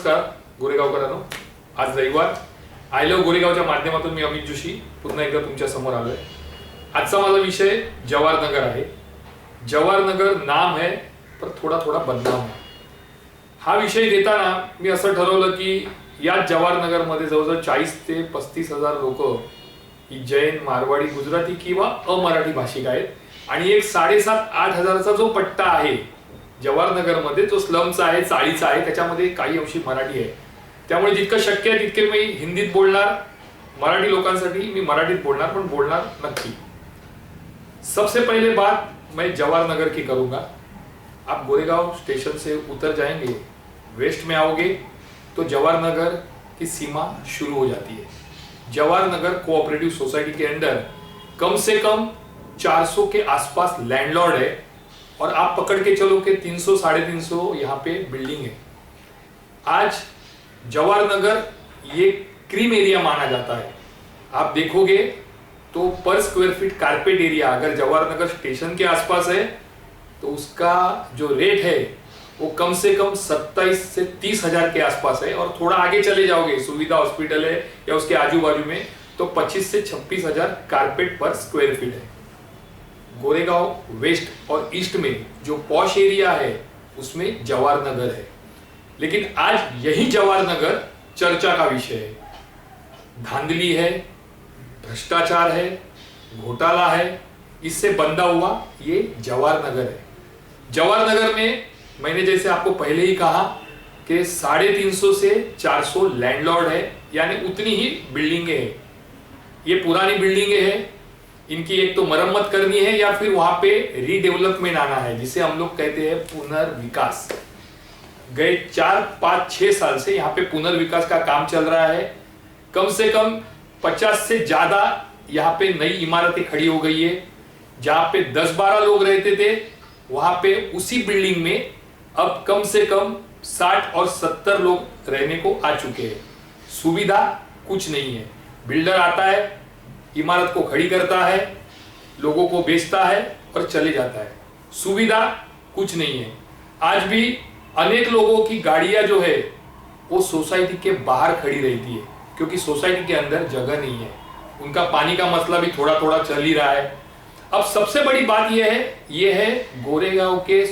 नमस्कार गोरेगावकरांनो, आज रविवार आय लव्ह गोरेगावच्या माध्यमातून मी अमित जोशी पुन्हा एकदा तुमच्या समोर आलोय। आजचा माझा विषय जवाहरनगर आहे। जवाहरनगर नाम है पर थोड़ा थोड़ा बदनाम है। हा विषय घेताना मी असं ठरवलं की या जवाहरनगर मध्ये जवळजवळ 40 ते 35 हजार लोक ही जैन, मारवाडी, गुजराती किंवा अमराठी भाषिक आहेत आणि एक 7.5-8 हजाराचा जो पट्टा आहे जवाहरनगर मध्ये, जो स्लमचा आहे, चाळीचा आहे, त्याच्यामध्ये काही अंशी मराठी आहे। त्यामुळे जितकं शक्य आहे तितके मी हिंदीत बोलणार, मराठी लोकांसाठी मी मराठीत बोलणार, पण बोलणार नक्की। सबसे पहले बात मैं जवाहरनगर की करूंगा। आप गोरेगांव स्टेशन से उतर जाएंगे, वेस्ट में आओगे तो जवाहरनगर की सीमा शुरू हो जाती है। जवाहरनगर कोऑपरेटिव सोसाइटी के अंदर कम से कम 400 के आसपास लैंडलॉर्ड है और आप पकड़ के चलो कि 300-350 यहाँ पे बिल्डिंग है। आज जवाहरनगर ये क्रीम एरिया माना जाता है। आप देखोगे तो पर स्क्वायर फीट कारपेट एरिया अगर जवाहरनगर स्टेशन के आसपास है तो उसका जो रेट है वो कम से कम 27 से 30 हजार के आसपास है, और थोड़ा आगे चले जाओगे, सुविधा हॉस्पिटल है या उसके आजू बाजू में, तो 25 से 26 हजार कारपेट पर स्क्वायर फीट है। गोरेगांव वेस्ट और ईस्ट में जो पॉश एरिया है उसमें जवाहरनगर है, लेकिन आज यही जवाहरनगर चर्चा का विषय है। धांधली है, भ्रष्टाचार है, घोटाला है, इससे बंधा हुआ ये जवाहरनगर है। जवाहरनगर में मैंने जैसे आपको पहले ही कहा कि 350 से 400 लैंडलॉर्ड है, यानी उतनी ही बिल्डिंगें हैं। ये पुरानी बिल्डिंगें हैं, इनकी एक तो मरम्मत करनी है या फिर वहां पे रीडेवलपमेंट आना है, जिसे हम लोग कहते हैं पुनर्विकास। गए 4-5-6 साल से यहाँ पे पुनर्विकास का काम चल रहा है। कम से कम 50 से ज्यादा यहाँ पे नई इमारतें खड़ी हो गई है। जहाँ पे 10-12 लोग रहते थे वहां पे उसी बिल्डिंग में अब कम से कम 60 और 70 लोग रहने को आ चुके हैं। सुविधा कुछ नहीं है। बिल्डर आता है, इमारत को खड़ी करता है, लोगों को बेचता है और चले जाता है। सुविधा कुछ नहीं है। आज भी अनेक लोगों की गाड़ियां जो है वो सोसाइटी के बाहर खड़ी रहती है, क्योंकि सोसाइटी के अंदर जगह नहीं है। उनका पानी का मसला भी थोड़ा थोड़ा चल ही रहा है। अब सबसे बड़ी बात यह है गोरेगांव के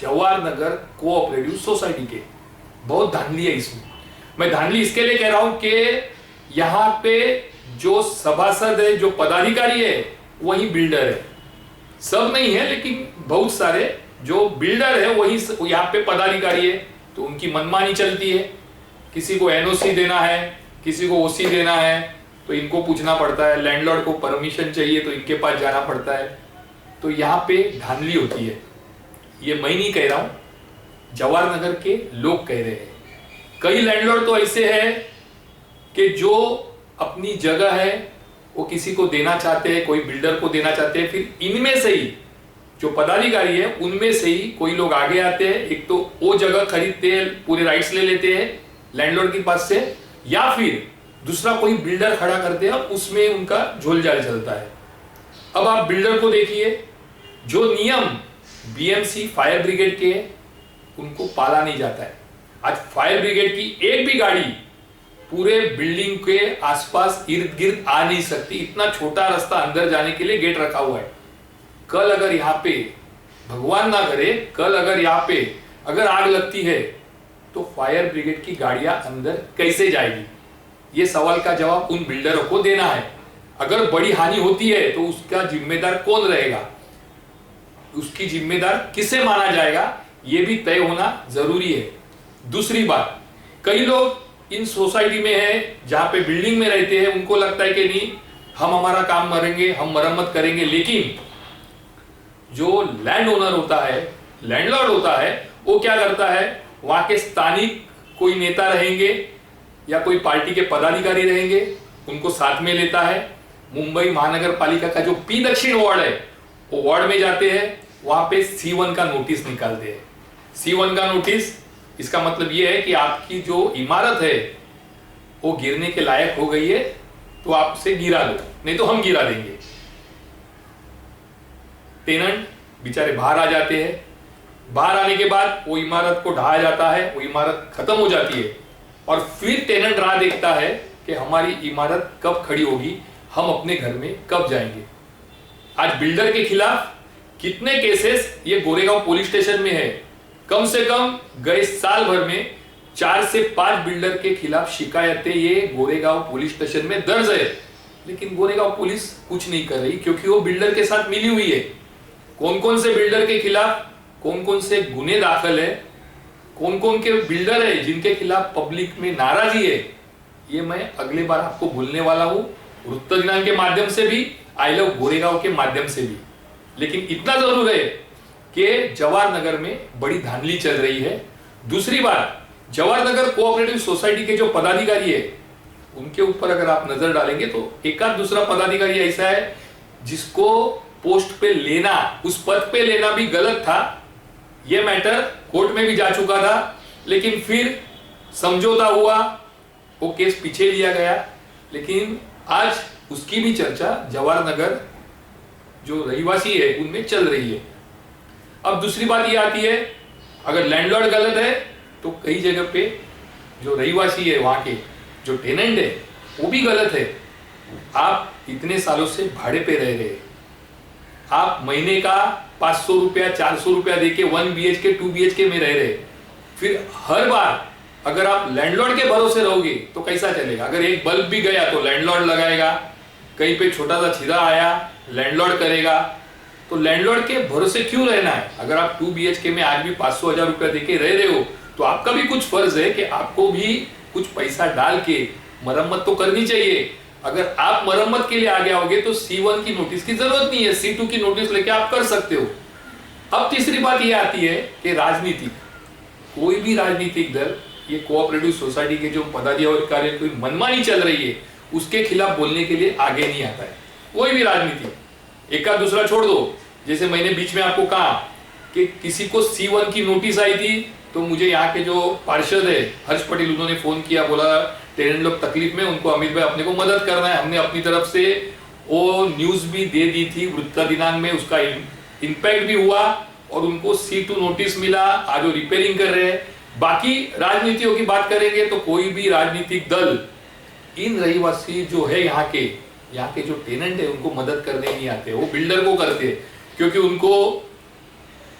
जवाहरनगर कोऑपरेटिव सोसाइटी के बहुत धांधली है इसमें। मैं धांधली इसके लिए कह रहा हूं कि यहाँ पे जो सभासद है, जो पदाधिकारी है, वही बिल्डर है। सब नहीं है, लेकिन बहुत सारे जो बिल्डर है वही यहाँ पे पदाधिकारी है। तो उनकी मनमानी चलती है। किसी को एनओसी देना है, किसी को ओसी देना है, तो इनको पूछना पड़ता है। लैंडलॉर्ड को परमिशन चाहिए तो इनके पास जाना पड़ता है। तो यहाँ पे धांधली होती है। ये मैं नहीं कह रहा हूं, जवाहरनगर के लोग कह रहे हैं। कई लैंडलॉर्ड तो ऐसे हैं कि जो अपनी जगह है वो किसी को देना चाहते हैं, कोई बिल्डर को देना चाहते हैं। फिर इनमें से ही जो पदाधिकारी है उनमें से ही कोई लोग आगे आते हैं। एक तो वो जगह खरीदते हैं, पूरे राइट्स ले लेते हैं लैंडलॉर्ड के पास से, या फिर दूसरा कोई बिल्डर खड़ा करते हैं, उसमें उनका झोलझाल चलता है। अब आप बिल्डर को देखिए, जो नियम बीएमसी फायर ब्रिगेड के उनको पाला नहीं जाता है। आज फायर ब्रिगेड की एक भी गाड़ी पूरे बिल्डिंग के आसपास इर्द गिर्द आ नहीं सकती। इतना छोटा रास्ता अंदर जाने के लिए गेट रखा हुआ है। कल अगर यहाँ पे, भगवान ना करे, कल अगर यहाँ पे अगर आग लगती है तो फायर ब्रिगेड की गाड़ियां अंदर कैसे जाएगी? ये सवाल का जवाब उन बिल्डरों को देना है। अगर बड़ी हानि होती है तो उसका जिम्मेदार कौन रहेगा, उसकी जिम्मेदार किसे माना जाएगा, ये भी तय होना जरूरी है। दूसरी बात, कई लोग इन सोसाइटी में है, जहां पे बिल्डिंग में रहते हैं, उनको लगता है कि नहीं, हम हमारा काम करेंगे, हम मरम्मत करेंगे। लेकिन जो लैंड ओनर होता है, लैंडलॉर्ड होता है, वो क्या करता है, वहां के स्थानिक कोई नेता रहेंगे या कोई पार्टी के पदाधिकारी रहेंगे, उनको साथ में लेता है। मुंबई महानगर पालिका का जो पी दक्षिण वार्ड है, वो वार्ड में जाते हैं, वहां पे C1 का नोटिस निकालते हैं। C1 का नोटिस, इसका मतलब यह है कि आपकी जो इमारत है वो गिरने के लायक हो गई है, तो आपसे गिरा दो, नहीं तो हम गिरा देंगे। टेनेंट बेचारे बाहर आ जाते हैं, बाहर आने के बाद वो इमारत को ढाया जाता है, वो इमारत खत्म हो जाती है और फिर टेनेंट राह देखता है कि हमारी इमारत कब खड़ी होगी, हम अपने घर में कब जाएंगे। आज बिल्डर के खिलाफ कितने केसेस ये गोरेगांव पुलिस स्टेशन में है। कम से कम गए साल भर में 4 से 5 बिल्डर के खिलाफ शिकायतें ये गोरेगांव पुलिस स्टेशन में दर्ज है, लेकिन गोरेगांव पुलिस कुछ नहीं कर रही क्योंकि वो बिल्डर के साथ मिली हुई है। कौन कौन से बिल्डर के खिलाफ कौन कौन से गुने दाखिल है, कौन कौन के बिल्डर है जिनके खिलाफ पब्लिक में नाराजगी है, ये मैं अगले बार आपको बोलने वाला हूं, वृत्त दिनांक के माध्यम से भी, आई लव गोरेगांव के माध्यम से भी। लेकिन इतना जरूर है कि जवाहर नगर में बड़ी धांधली चल रही है। दूसरी बात, जवाहर नगर कोऑपरेटिव सोसाइटी के जो पदाधिकारी है उनके ऊपर अगर आप नजर डालेंगे तो एकाध दूसरा पदाधिकारी ऐसा है जिसको पोस्ट पे लेना, उस पद पे लेना भी गलत था। यह मैटर कोर्ट में भी जा चुका था, लेकिन फिर समझौता हुआ, वो केस पीछे लिया गया। लेकिन आज उसकी भी चर्चा जवाहर नगर जो रहीवासी है उनमें चल रही है। अब दूसरी बात ये आती है, अगर लैंडलॉर्ड गलत है तो कई जगह पे जो रहीवासी है, वहां के जो टेनेंट है वो भी गलत है। आप इतने सालों से भाड़े पे रह रहे हैं, आप महीने का 500 रुपया 400 रुपया देके 1 BHK 2 BHK में रह रहे, फिर हर बार अगर आप लैंडलॉर्ड के भरोसे रहोगे तो कैसा चलेगा। अगर एक बल्ब भी गया तो लैंडलॉर्ड लगाएगा, कहीं पे छोटा सा छिदा आया लैंडलॉर्ड करेगा, तो लैंडलॉर्ड के भरोसे क्यों रहना है। अगर आप 2 BHK में आज भी 500,000 रुपया देके रह रहे हो तो आपका भी कुछ फर्ज है कि आपको भी कुछ पैसा डाल के मरम्मत तो करनी चाहिए। अगर आप मरम्मत के लिए आगे आओगे तो C1 की नोटिस की जरूरत नहीं है, C2 की नोटिस लेके आप कर सकते हो। अब तीसरी बात यह आती है कि राजनीतिक, कोई भी राजनीतिक दल, ये कोऑपरेटिव सोसाइटी के जो पदाधिकारी कोई मनमानी चल रही है उसके खिलाफ बोलने के लिए आगे नहीं आता है। कोई भी राजनीति, एक का दूसरा छोड़ दो। जैसे मैंने बीच में आपको कहा कि किसी को C1 की नोटिस आई थी तो मुझे यहाँ के जो पार्षद है हर्ष पटेल, उन्होंने फोन किया, बोला टेनेंट लोग तकलीफ में, उनको अमित भाई अपने को मदद करना है। हमने अपनी तरफ से वो न्यूज भी दे दी थी, वृत्त दिनांक में उसका इम्पैक्ट भी हुआ और उनको C2 नोटिस मिला, आज वो रिपेयरिंग कर रहे हैं। बाकी राजनीतियों की बात करेंगे तो कोई भी राजनीतिक दल इन रहीवासी जो है यहाँ के जो टेनेंट है उनको मदद करने नहीं आते, वो बिल्डर को करते हैं क्योंकि उनको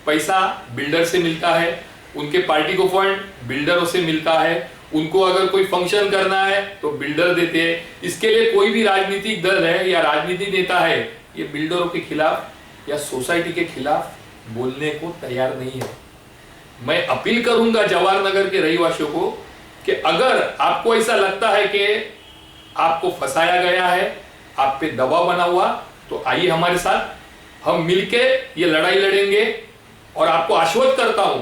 पैसा बिल्डर से मिलता है, उनके पार्टी को फंड बिल्डरों से मिलता है, उनको अगर कोई फंक्शन करना है तो बिल्डर देते हैं। इसके लिए कोई भी राजनीतिक दल है या राजनीतिक नेता है ये बिल्डरों के खिलाफ या सोसाइटी के खिलाफ बोलने को तैयार नहीं है। मैं अपील करूंगा जवाहर नगर के रहीवासियों को कि अगर आपको ऐसा लगता है कि आपको फंसाया गया है, आप पे दबाव बना हुआ, तो आइए हमारे साथ, हम मिलके ये लड़ाई लड़ेंगे। और आपको आश्वस्त करता हूं,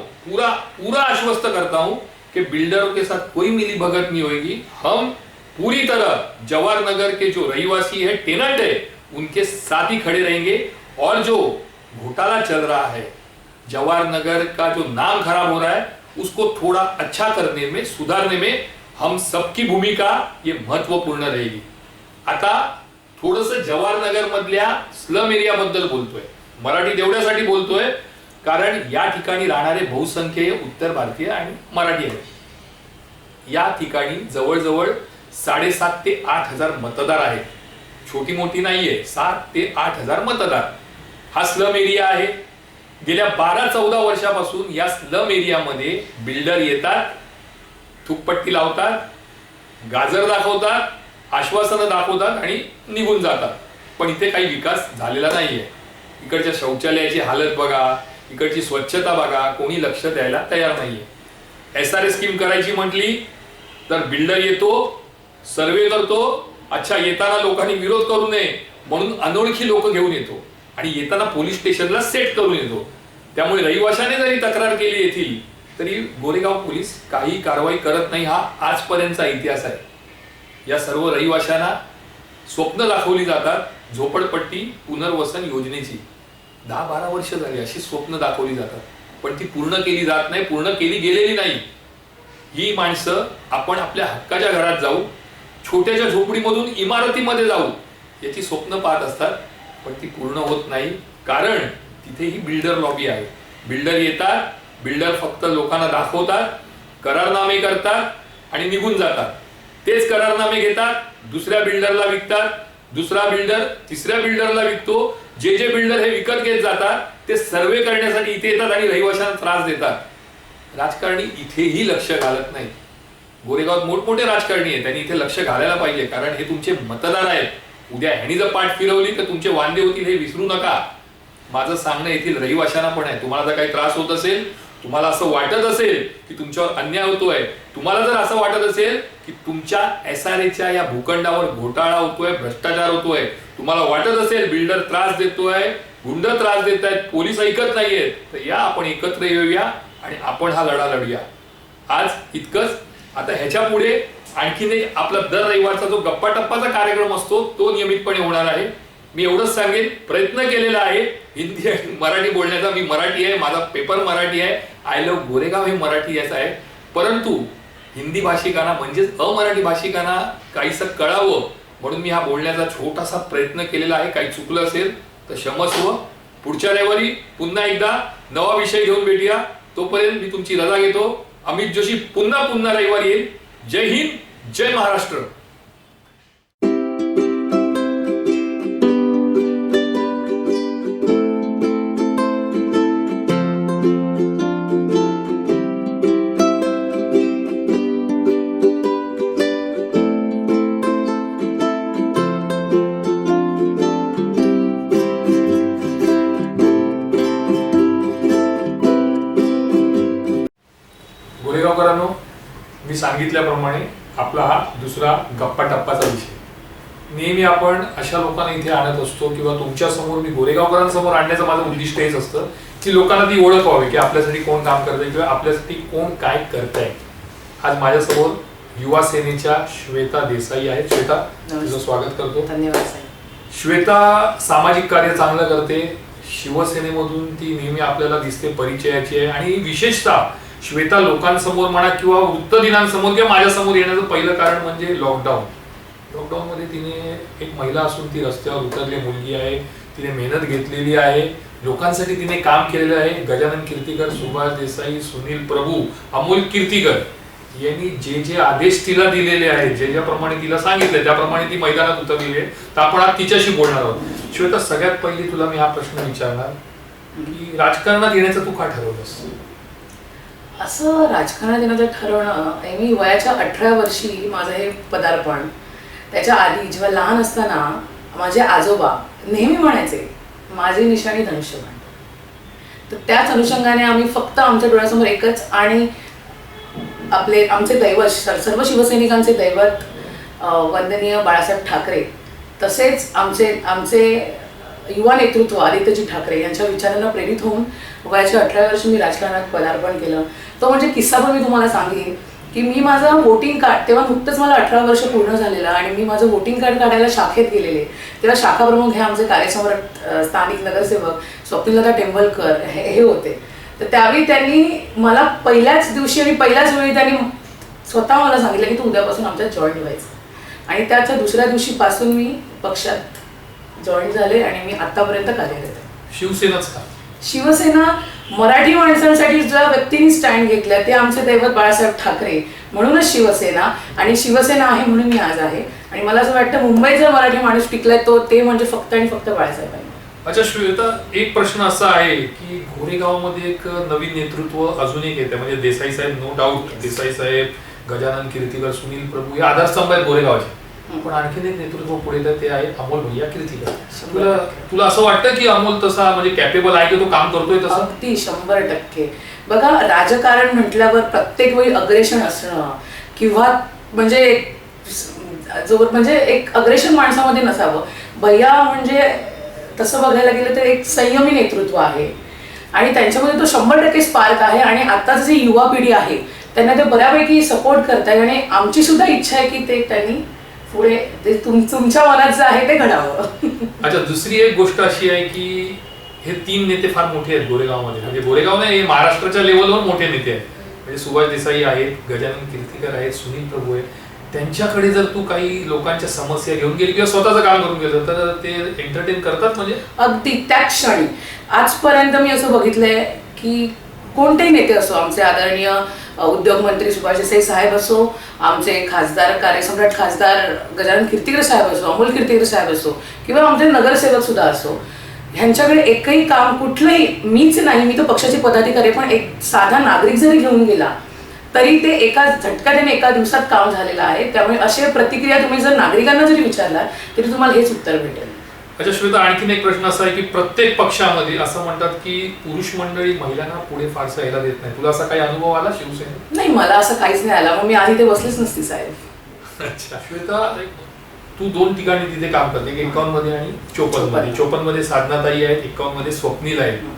पूरा आश्वस्त करता हूं कि बिल्डरों के साथ कोई मिली भगत नहीं होगी। हम पूरी तरह जवाहर नगर के जो रहीवासी है, टेनेंट है, उनके साथ ही खड़े रहेंगे। और जो घोटाला चल रहा है, जवाहर नगर का जो नाम खराब हो रहा है, उसको थोड़ा अच्छा करने में, सुधारने में हम सबकी भूमिका ये महत्वपूर्ण रहेगी। आता थोडंसं जवाहर नगर मधल्या स्लम एरिया बद्दल बोलतोय, मराठी देवड्यासाठी बोलतोय, कारण या ठिकाणी राहणारे बहुसंख्य उत्तर भारतीय आणि मराठी आहेत। या ठिकाणी जवळजवळ 7,500 ते 8,000 मतदार आहेत। छोटी मोठी नाहीये, 7 ते 8,000 मतदार हा स्लम एरिया आहे। गेल्या 12-14 वर्षापासून या स्लम एरियामध्ये बिल्डर येतात, थुकपट्टी लावतात, गाजर दाखवतात, आश्वासनं दाखवतात आणि निघून जातात, पण इथे काही विकास झालेला नाहीये। इकडच्या शौचालयाची हालत बघा, इकडची स्वच्छता बघा, कोणी लक्ष द्यायला तयार नाहीये। SRA स्कीम करायची म्हटली तर बिल्डर येतो, सर्वे करतो, अच्छा येताना लोकांनी विरोध करू नये म्हणून अनोळखी लोक घेऊन येतो आणि येताना पोलीस स्टेशनला सेट करून येतो। त्यामुळे रहिवाशाने जरी तक्रार केली येथील तरी गोरेगाव पोलीस काही कारवाई करत नाही, हा आजपर्यंतचा इतिहास आहे। या सर्व रहिवाशांना स्वप्न दाखवली जातात झोपडपट्टी पुनर्वसन योजनेची, 10-12 वर्ष झाली अशी स्वप्न दाखवली जातात, पण ती पूर्ण केली जात नाही, पूर्ण केली गेलेली नाही। ही माणसं आपण आपल्या हक्काच्या घरात जाऊ, छोट्याच्या झोपडीमधून इमारतीमध्ये जाऊ याची स्वप्न पाहत असतात, पण ती पूर्ण होत नाही, कारण तिथे ही बिल्डर लॉबी आहे। बिल्डर येतात, बिल्डर फक्त लोकांना दाखवतात, करारनामे करतात आणि निघून जातात. तेच करारनामे घेतात, दुसऱ्या बिल्डरला विकतात, दुसरा बिल्डर तिसऱ्या बिल्डरला विकतो. जे बिल्डर हे विकत घेत जातात ते सर्वे करण्यासाठी इथे येतात आणि रहिवाशांना त्रास देतात. राजकारणी इथेही लक्ष घालत नाही. गोरेगावात मोठमोठे राजकारणी आहेत, त्यांनी इथे लक्ष घालायला पाहिजे, कारण हे तुमचे मतदार आहेत. उद्या ह्यांनी जर पाठ फिरवली तर तुमचे वांदे होतील, हे विसरू नका. माझं सांगणं येथील रहिवाशांना पण आहे. तुम्हाला जर काही त्रास होत असेल, तुम्हाला असं वाटत असेल की तुमच्यावर अन्याय होतोय, तुम्हाला जर असं वाटत असेल की तुमच्या SRAच्या या भूखंडावर घोटाळा होतोय, भ्रष्टाचार होतोय, तुम्हाला वाटत असेल बिल्डर त्रास देतोय, गुंड त्रास देत आहेत, पोलीस ऐकत नाहीयेत, तर या आपण एकत्र येऊया आणि आपण हा लढा लढूया. आज इतकंच. आता ह्याच्या पुढे आणखीन एक आपला दर रविवारचा जो गप्पा टप्पाचा कार्यक्रम असतो तो नियमितपणे होणार आहे. मी एवढंच सांगेन, प्रयत्न केलेला आहे हिंदी आणि मराठी बोलण्याचा. मी मराठी आहे, माझा पेपर मराठी आहे, आय लव्ह गोरेगाव हे मराठी याचं आहे. परंतु हिंदी भाषिकांना म्हणजेच अमराठी भाषिकांना काहीसं कळावं म्हणून मी हा बोलण्याचा छोटासा प्रयत्न केलेला आहे. काही चुकलं असेल तर क्षमस्व. पुढच्या रविवारी पुन्हा एकदा नवा विषय घेऊन भेटूया. तोपर्यंत मी तुमची रजा घेतो. अमित जोशी पुन्हा रविवारी येईल. जय हिंद, जय महाराष्ट्र. गोरेगावकरांनो, मी सांगितल्याप्रमाणे आपला हा दुसरा गप्पा टप्पाचा विषय. नेहमी आपण अशा लोकांना इथे आणत असतो किंवा तुमच्या समोर मी गोरेगावकरांसमोर आणण्याचं माझं उद्दिष्ट हेच असतं की लोकांना ती ओळख व्हावी की आपल्यासाठी कोण काम करतंय किंवा आपल्यासाठी कोण काय करतंय. आज माझ्यासमोर युवा सेनेच्या श्वेता देसाई आहेत. श्वेता, तुझं स्वागत करतो. धन्यवाद. श्वेता सामाजिक कार्य चांगलं करते. शिवसेनेमधून ती नेहमी आपल्याला दिसते, परिचयाची आहे. आणि विशेषतः श्वेता लोकांसमोर म्हणा किंवा वृत्तदिनांसमोर किंवा माझ्यासमोर येण्याचं पहिलं कारण म्हणजे लॉकडाऊन मध्ये तिने एक महिला असून ती रस्त्यावर उतरली मुलगी आहे. तिने मेहनत घेतलेली आहे, लोकांसाठी तिने काम केलेलं आहे. गजानन कीर्तीकर, सुभाष देसाई, सुनील प्रभू, अमोल कीर्तीकर यांनी जे आदेश तिला दिलेले आहेत, ज्याप्रमाणे तिला सांगितले त्याप्रमाणे ती मैदानात उतरलेली आहे. तर आपण आज तिच्याशी बोलणार आहोत. श्वेता, सगळ्यात पहिली तुला मी हा प्रश्न विचारणार की राजकारणात येण्याचं तू का ठरवलंस? असं राजकारणात येण्याचं ठरवणं, मी वयाच्या 18 वर्षी माझं हे पदार्पण. त्याच्या आधी जेव्हा लहान असताना माझे आजोबा नेहमी म्हणायचे माझी निशाणी धनुष्यबाण. तर त्याच अनुषंगाने आम्ही फक्त आमच्या डोळ्यासमोर एकच आणि आमचे दैवत, सर्व शिवसैनिकांचे दैवत वंदनीय बाळासाहेब ठाकरे, तसेच आमचे युवा नेतृत्व आदित्यजी ठाकरे यांच्या विचारांना प्रेरित होऊन वयाच्या 18 वर्षी मी राजकारणात पदार्पण केलं. तो म्हणजे किस्सा पण मी तुम्हाला सांगेन की मी माझं वोटिंग कार्ड, तेव्हा नुकतंच मला 18 वर्ष पूर्ण झालेलं आणि मी माझं वोटिंग कार्ड काढायला शाखेत गेलेले. तेव्हा शाखा प्रमुख हे आमचे कार्यसम्राट स्थानिक नगरसेवक स्वप्नीलता टेंबलकर हे होते. तर त्यावेळी त्यांनी मला पहिल्याच दिवशी आणि पहिल्याच वेळी त्यांनी स्वतः मला सांगितलं की तू उद्यापासून आमच्यात जॉईन व्हायचं. आणि त्याच्या दुसऱ्या दिवशीपासून मी पक्षात जॉईन झाले आणि मी आतापर्यंत कार्यरत आहे. शिवसेनाच का? शिवसेना मराठी माणसांसाठी ज्या व्यक्तींनी स्टँड घेतल्या ते आमचे दैवत बाळासाहेब ठाकरे, म्हणूनच शिवसेना. आणि शिवसेना आहे म्हणून मी आज आहे. आणि मला असं वाटतं मुंबईत जर मराठी माणूस टिकलाय तो ते म्हणजे फक्त आणि फक्त बाळासाहेब आहे. अच्छा श्वेता, एक प्रश्न असा आहे की गोरेगावमध्ये एक नवीन नेतृत्व अजून एक येते, म्हणजे देसाई साहेब, नो डाऊट देसाई साहेब, गजानन कीर्तीकर, सुनील प्रभू हे आधारस्तंभ आहेत गोरेगावचे. पण आणखीन एक नेतृत्व पुढे येतं, ते आहे अमोल भैया कीर्तीकर. तुला असं वाटतं की अमोल तसा म्हणजे कॅपेबल आहे की तो काम करतोय तसं? अगदी 100%. बघा, राजकारण म्हटल्यावर प्रत्येक वेळी अग्रेशन असणं किंवा म्हणजे एक अग्रेशन माणसामध्ये नसावं. भैया म्हणजे तसं बघायला गेलं तर एक संयमी नेतृत्व आहे आणि त्यांच्यामध्ये तो 100% स्पार्क आहे. आणि आताच जी युवा पिढी आहे त्यांना ते बऱ्यापैकी सपोर्ट करताय आणि आमची सुद्धा इच्छा आहे की ते त्यांनी पुढे तुमच्या मनात जे आहे ते घडावं. अच्छा, दुसरी एक गोष्ट अशी आहे की हे 3 नेते फार मोठे आहेत गोरेगावमध्ये. म्हणजे गोरेगाव नाही, महाराष्ट्राच्या लेवलवर मोठे नेते आहेत. म्हणजे सुभाष देसाई आहेत, गजानन कीर्तीकर आहेत, सुनील प्रभू आहेत. त्यांच्याकडे जर तू काही लोकांच्या समस्या घेऊन गेली किंवा स्वतःचं काम करून गेलं तर ते एंटरटेन करतात. म्हणजे अगदी त्या क्षणी आजपर्यंत मी असं बघितलंय की कोणतेही नेते असो, आमचे आदरणीय उद्योग मंत्री सुभाष देसाई साहेब असो, आमचे खासदार कार्यसम्राट खासदार गजानन कीर्तिकर साहेब असो, अमोल कीर्तिकर साहेब असो, किंवा आमचे नगरसेवक सुद्धा असो, ह्यांच्याकडे एकही काम कुठलंही, मीच नाही, मी तो पक्षाचे पदाधिकारी, पण एक साधा नागरिक जरी घेऊन गेला तरी ते एका झटक्याने एका दिवसात काम झालेलं आहे. त्यामुळे अशी प्रतिक्रिया तुम्ही जर नागरिकांना जरी विचारला तरी तुम्हाला हेच उत्तर भेटेल. अच्छा श्वेता, आणखीन एक प्रश्न असा आहे की प्रत्येक पक्षामध्ये असं म्हणतात की पुरुष मंडळी महिलांना पुढे फारसं यायला देत नाही. तुला असा काही अनुभव आला शिवसेनेत? नाही, मला असं काहीच नाही आला, मग मी आधी ते बसलीच नसती साहेब. अच्छा श्वेता, तू 2 ठिकाणी तिथे काम करते, 51 मध्ये आणि 54 मध्ये. 54 मध्ये साधनाताई आहेत, 51 मध्ये स्वप्नील आहे.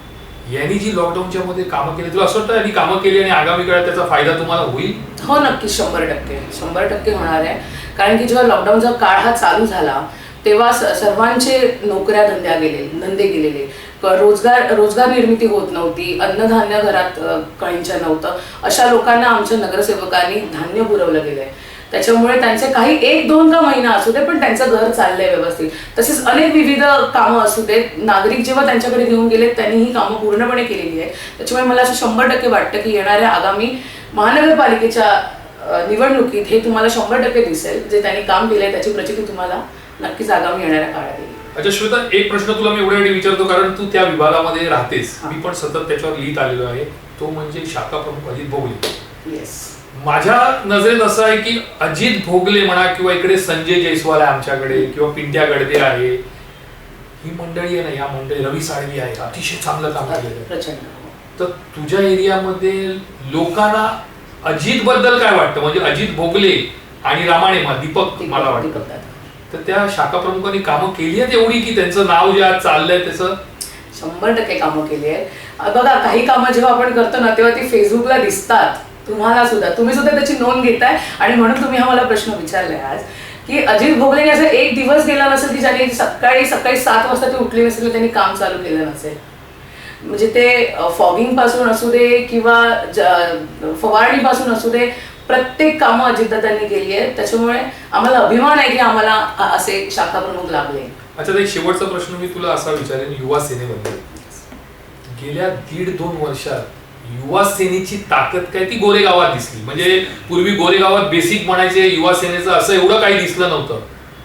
यांनी जी लॉकडाऊनच्या मध्ये कामं केली, तुला असं वाटतं यांनी कामं केली आणि आगामी काळात त्याचा फायदा तुम्हाला होईल? हो, नक्की, 100% होणार आहे. कारण की जेव्हा लॉकडाऊनचा काळ हा चालू झाला तेव्हा सर्वांचे नोकऱ्या धंदे गेलेले, रोजगार निर्मिती होत नव्हती, अन्नधान्य घरात काहींच्या नव्हतं. अशा लोकांना आमच्या नगरसेवकांनी धान्य पुरवलं गेलंय. त्याच्यामुळे त्यांचे काही 1-2 का महिना असू दे, पण त्यांचं घर चाललंय व्यवस्थित. तसेच अनेक विविध कामं असू देत, नागरिक जेव्हा त्यांच्याकडे घेऊन गेले त्यांनी ही कामं पूर्णपणे केलेली आहे. त्याच्यामुळे मला असं 100% वाटतं की येणाऱ्या आगामी महानगरपालिकेच्या निवडणुकीत हे तुम्हाला 100% दिसेल. जे त्यांनी काम केलंय त्याची प्रचिती तुम्हाला नक्कीच आगामी येणाऱ्या काळात येईल. अच्छा श्वेता, एक प्रश्न तुला मी एवढ्यासाठी विचारतो कारण तू त्या विभागामध्ये राहतेस, मी पण सतत त्याच्यावर लिहित आलेलो आहे. तो म्हणजे शाखा प्रमुख अजित भोगले. येस. माझ्या नजरेत असं आहे की अजित भोगले म्हणा किंवा इकडे संजय जयस्वाल आहे आमच्याकडे, किंवा पिंट्या गडदे आहे, ही मंडळी आहे ना, या मंडळी, रवी साळवी आहे, अतिशय चांगलं काम केलेलं प्रचंड. तर तुझ्या एरियामध्ये लोकांना अजित बद्दल काय वाटतं? म्हणजे अजित भोगले आणि रामाणे दीपक मला वाटतं, तर त्या शाखा प्रमुखांनी कामं केली आहेत एवढी की त्यांचं नाव जे आज चाललंय त्याचं? 100% कामं केली आहेत. बघा, काही कामं जेव्हा आपण करतो ना तेव्हा ती फेसबुकला दिसतात, तुम्हाला सुद्धा, तुम्ही सुद्धा त्याची नोंद घेताय. आणि म्हणून तुम्ही हा मला प्रश्न विचारलाय आज की अजित भोगलेने असं एक दिवस गेला नसेल की ज्याने सकाळी 7 वाजता ती उठली नसेल, त्यांनी काम चालू केलं नसेल. म्हणजे ते फॉगिंग पासून असू दे किंवा फवारणी असू दे, प्रत्येक कामं अजितदादांनी केली आहे. त्याच्यामुळे आम्हाला अभिमान आहे की आम्हाला असे शाखा प्रमुख लाभले. अच्छा, एक शेवटचा प्रश्न मी तुला असा विचारेन, युवा सेनेबद्दल. गेल्या 1.5-2 वर्षात युवा सेनेची ताकद काय ती गोरेगावात दिसली. म्हणजे पूर्वी गोरेगावात बेसिक म्हणायचे युवा सेनेचं, असं एवढं काही दिसलं नव्हतं.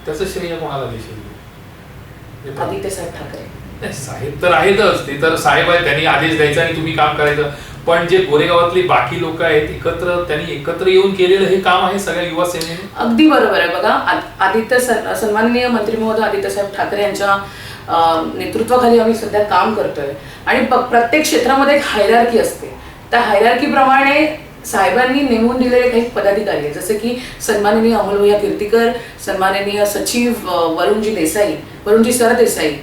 त्याचं श्रेय कोणाला देशील? आदित्य साहेब ठाकरे. साहेब तर आहेतच, ते तर साहेब आहेत, त्यांनी आदेश द्यायचा आणि तुम्ही काम करायचं. पण जे गोरेगावातली बाकी लोक आहेत त्यांनी एकत्र येऊन केलेलं हे काम आहे सगळ्या युवा सेनेने. अगदी बरोबर आहे. बघा, सन्माननीय मंत्री महोदय आदित्य साहेब ठाकरे यांच्या नेतृत्वाखाली आम्ही सध्या काम करतोय. आणि प्रत्येक क्षेत्रामध्ये एक हायरार्की असते. त्या हायरार्कीप्रमाणे साहेबांनी नेमून दिलेले काही पदाधिकारी आहेत, जसे की सन्माननीय अमोलभैया कीर्तिकर, सन्माननीय सचिव वरुणजी सरदेसाई,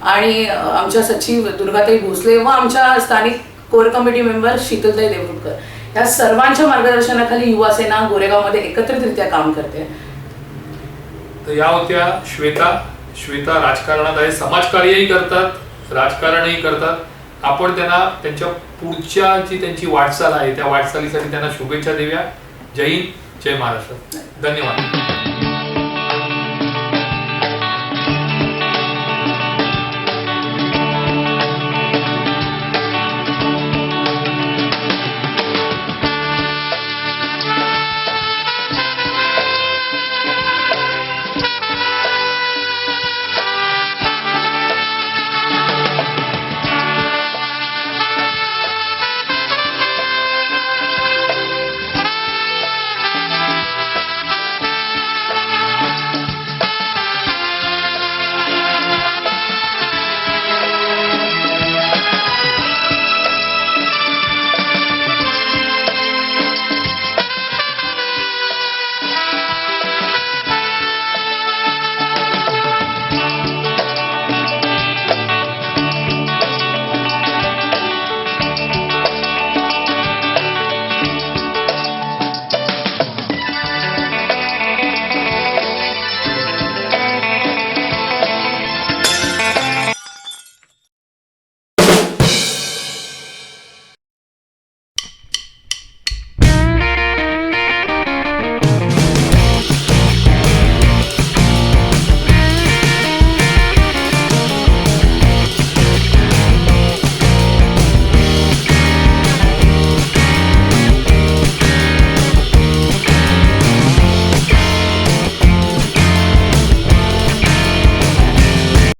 आणि आमच्या सचिव दुर्गाताई भोसले व आमच्या स्थानिक कोर कमिटी मेंबर शीतलताई देवरुटकर. या सर्वांच्या मार्गदर्शनाखाली युवा सेना गोरेगावमध्ये एकत्रितरित्या काम करते. तर या होत्या श्वेता राजकारणात आहे, समाजकार्यही करतात, राजकारणही करतात. आपण त्यांना त्यांच्या पुढच्या जी त्यांची वाटचाल आहे त्या वाटचालीसाठी त्यांना शुभेच्छा देऊया. जय हिंद, जय महाराष्ट्र. धन्यवाद.